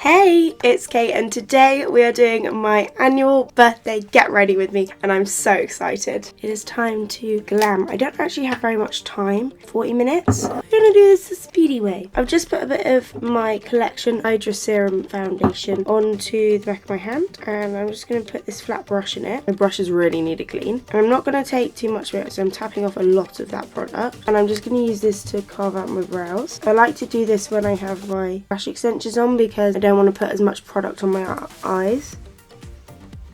Hey, it's Kate and today we are doing my annual birthday get ready with me and I'm so excited. It is time to glam. I don't actually have very much time, 40 minutes. I'm gonna do this the speedy way. I've just put a bit of my Collection Hydra Serum foundation onto the back of my hand and I'm just gonna put this flat brush in it. My brushes really need a clean. And I'm not gonna take too much of it, so I'm tapping off a lot of that product. And I'm just gonna use this to carve out my brows. I like to do this when I have my lash extensions on because I don't want to put as much product on my eyes.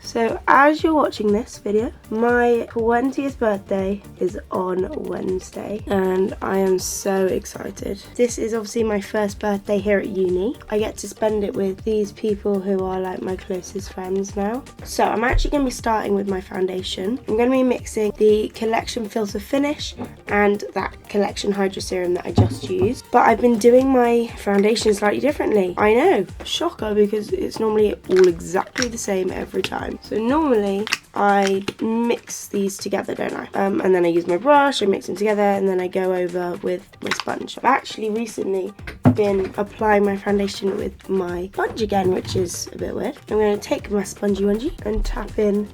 So as you're watching this video, my 20th birthday is on Wednesday and I am so excited. This is obviously my first birthday here at uni. I get to spend it with these people who are like my closest friends now. So I'm actually going to be starting with my foundation. I'm going to be mixing the Collection Filter Finish and that Collection Hydra Serum that I just used. But I've been doing my foundation slightly differently. I know, shocker, because it's normally all exactly the same every time. So normally I mix these together, don't I? And then I use my brush, I mix them together, and then I go over with my sponge. I've actually recently been applying my foundation with my sponge again, which is a bit weird. I'm going to take my spongy and tap in.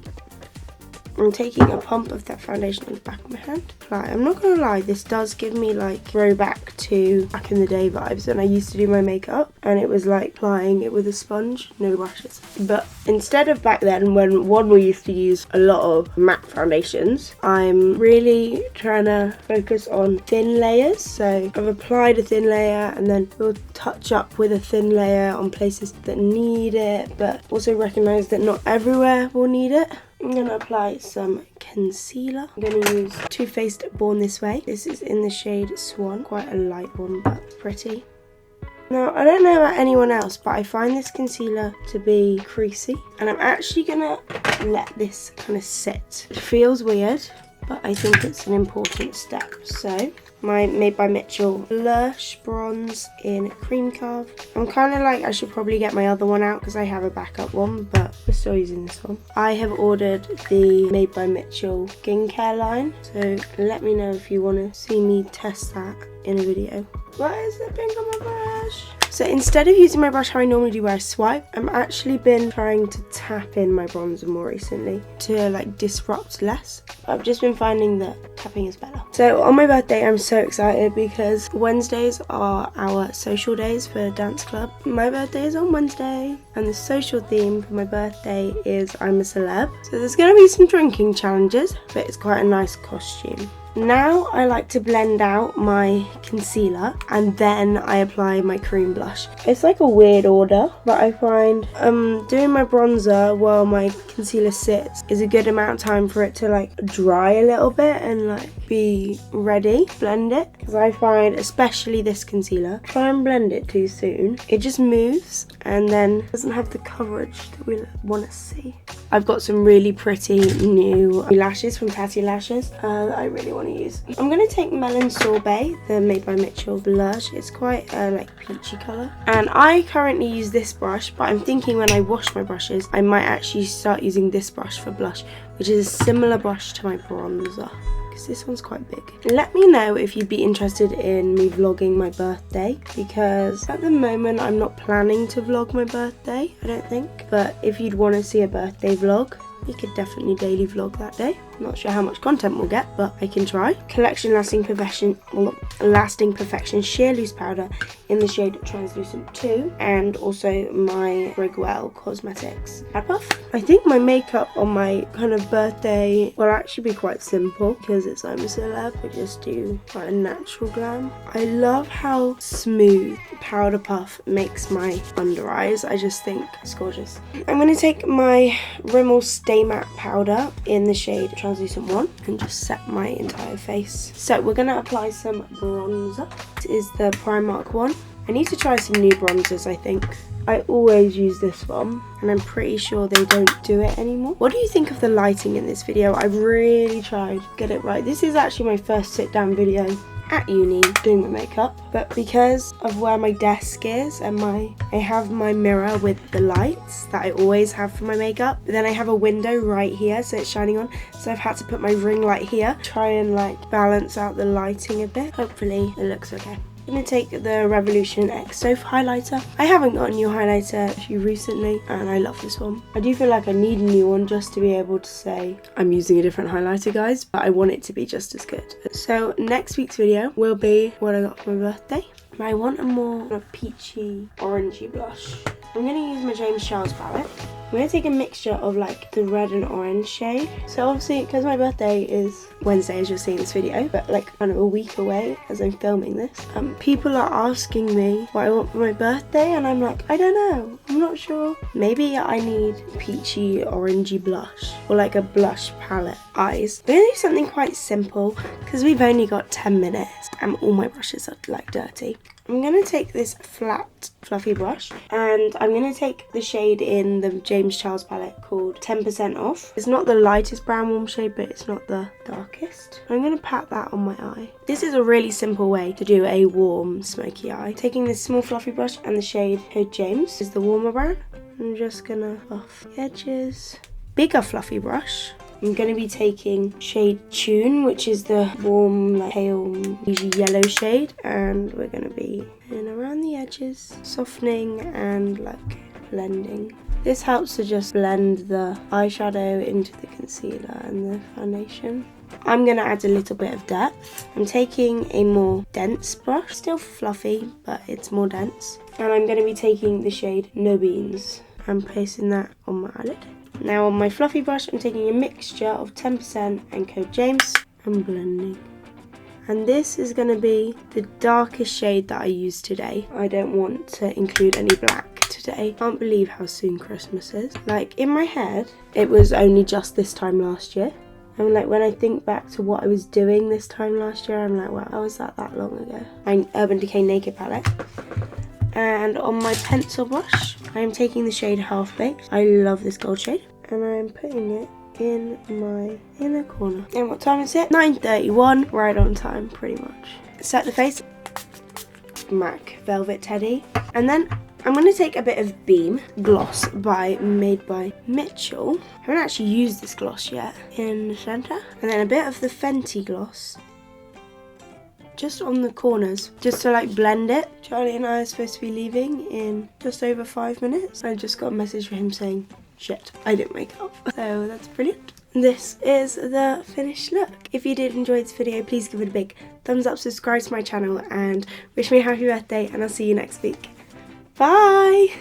I'm taking a pump of that foundation on the back of my hand. I'm not gonna lie, this does give me like throwback to back in the day vibes when I used to do my makeup and it was like applying it with a sponge, no brushes. But instead of back then when we used to use a lot of matte foundations, I'm really trying to focus on thin layers. So I've applied a thin layer and then we'll touch up with a thin layer on places that need it, but also recognize that not everywhere will need it. I'm going to apply some concealer. I'm going to use Too Faced Born This Way. This is in the shade Swan. Quite a light one, but pretty. Now, I don't know about anyone else, but I find this concealer to be creasy. And I'm actually going to let this kind of sit. It feels weird, but I think it's an important step. So, my Made by Mitchell Blush Bronze in Cream Carve. I'm kind of like, I should probably get my other one out because I have a backup one, but we're still using this one. I have ordered the Made by Mitchell skincare line, so let me know if you want to see me test that in a video. Why is it pink on my brush? So instead of using my brush how I normally do where I swipe, I've actually been trying to tap in my bronzer more recently to like disrupt less. I've just been finding that tapping is better. So on my birthday, I'm so excited because Wednesdays are our social days for dance club. My birthday is on Wednesday and the social theme for my birthday is I'm a celeb. So there's going to be some drinking challenges, but it's quite a nice costume. Now I like to blend out my concealer and then I apply my cream blush. It's like a weird order, but I find doing my bronzer while my concealer sits is a good amount of time for it to like dry a little bit and like be ready. Blend it, because I find especially this concealer, try and blend it too soon, it just moves and then doesn't have the coverage that we want to see. I've got some really pretty new lashes from Patty Lashes that I really want to use. I'm going to take Melon Sorbet, the Made by Mitchell blush. It's quite a like peachy colour. And I currently use this brush, but I'm thinking when I wash my brushes, I might actually start using this brush for blush, which is a similar brush to my bronzer. Because this one's quite big. Let me know if you'd be interested in me vlogging my birthday, because at the moment I'm not planning to vlog my birthday, I don't think. But if you'd want to see a birthday vlog, we could definitely daily vlog that day. I'm not sure how much content we'll get, but I can try. Collection Lasting Perfection Sheer Loose Powder in the shade Translucent 2, and also my GRWM Cosmetics Pad Puff. I think my makeup on my kind of birthday will actually be quite simple because it's I'm a celeb. I just do quite a natural glam. I love how smooth Powder Puff makes my under eyes. I just think it's gorgeous. I'm going to take my Rimmel Stay Matte Powder in the shade Translucent 1 and just set my entire face. So we're going to apply some bronzer. This is the Primark one. I need to try some new bronzers, I think. I always use this one and I'm pretty sure they don't do it anymore. What do you think of the lighting in this video? I've really tried to get it right. This is actually my first sit down video at uni doing my makeup, but because of where my desk is and I have my mirror with the lights that I always have for my makeup, but then I have a window right here so it's shining on, so I've had to put my ring light here, try and like balance out the lighting a bit. Hopefully it looks okay. I'm going to take the Revolution X Soap highlighter. I haven't got a new highlighter actually recently, and I love this one. I do feel like I need a new one just to be able to say I'm using a different highlighter, guys, but I want it to be just as good. So next week's video will be what I got for my birthday. I want a more peachy, orangey blush. I'm going to use my James Charles palette. I'm going to take a mixture of like the red and orange shade. So obviously, because my birthday is Wednesday as you're seeing this video, but like kind of a week away as I'm filming this, people are asking me what I want for my birthday, and I'm like, I don't know, I'm not sure. Maybe I need peachy, orangey blush, or like a blush palette. Eyes. We're going to do something quite simple because we've only got 10 minutes and all my brushes are like dirty. I'm going to take this flat, fluffy brush, and I'm going to take the shade in the James Charles palette called 10% Off. It's not the lightest brown warm shade, but it's not the darkest. I'm going to pat that on my eye. This is a really simple way to do a warm, smoky eye. Taking this small fluffy brush and the shade Code James is the warmer brown. I'm just going to buff the edges. Bigger fluffy brush. I'm going to be taking shade Tune, which is the warm, like, pale, yellow shade, and we're going to be in around the edges, softening and like blending. This helps to just blend the eyeshadow into the concealer and the foundation. I'm going to add a little bit of depth. I'm taking a more dense brush, still fluffy, but it's more dense. And I'm going to be taking the shade No Beans and placing that on my eyelid. Now on my fluffy brush, I'm taking a mixture of 10% and Code James and blending. And this is going to be the darkest shade that I use today. I don't want to include any black today. Can't believe how soon Christmas is. Like, in my head, it was only just this time last year. And like, when I think back to what I was doing this time last year, I'm like, wow, how was that long ago? My Urban Decay Naked palette. And on my pencil brush, I'm taking the shade Half Baked. I love this gold shade. And I'm putting it in my inner corner. And what time is it? 9:31, right on time, pretty much. Set the face. MAC Velvet Teddy. And then I'm going to take a bit of Beam Gloss made by Mitchell. I haven't actually used this gloss yet, in the centre. And then a bit of the Fenty gloss. Just on the corners, just to like blend it. Charlie and I are supposed to be leaving in just over 5 minutes. I just got a message from him saying, shit, I didn't wake up. So that's brilliant. This is the finished look. If you did enjoy this video, please give it a big thumbs up, subscribe to my channel, and wish me a happy birthday, and I'll see you next week. Bye!